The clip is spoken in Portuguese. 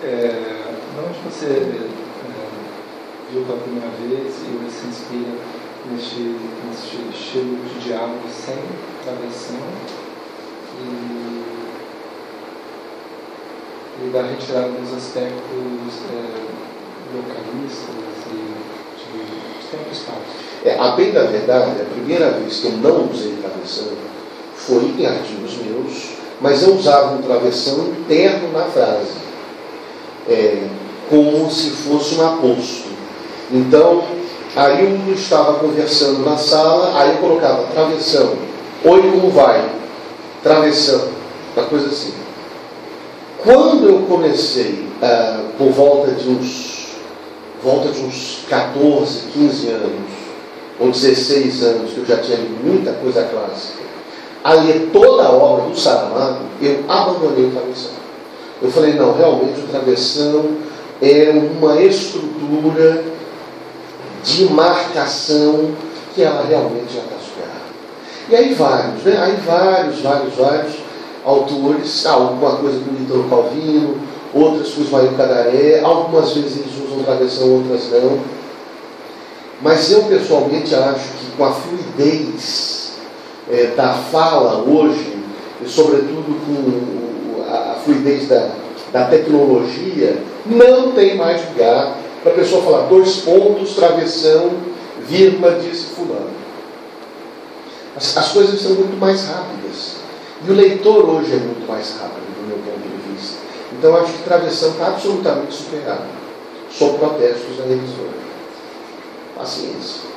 Onde você viu pela primeira vez e hoje se inspira neste estilo de diálogo sem travessão e da retirada dos aspectos localistas e de tempo e espaço? A bem da verdade, a primeira vez que eu não usei travessão foi em artigos meus, mas eu usava um travessão interno na frase, como se fosse um aposto. Então, aí eu estava conversando na sala, aí eu colocava travessão, oi, como vai? Travessão, uma coisa assim. Quando eu comecei, por volta de uns 14, 15 anos, ou 16 anos, que eu já tinha lido muita coisa clássica, a ler toda a obra do Saramago, eu abandonei o travessão. Eu falei, não, realmente o travessão é uma estrutura de marcação que ela realmente já está superada. E aí vários, né? Aí vários autores, alguma coisa com o Italo Calvino, outras com o Ismael Cadaré, algumas vezes eles usam travessão, outras não. Mas eu pessoalmente acho que com a fluidez da fala hoje, e sobretudo com a fluidez da tecnologia, não tem mais lugar para a pessoa falar 2 pontos, travessão, vírgula, disse fulano. As coisas são muito mais rápidas. E o leitor hoje é muito mais rápido, do meu ponto de vista. Então acho que travessão está absolutamente superado, sob protestos da revisora. Paciência.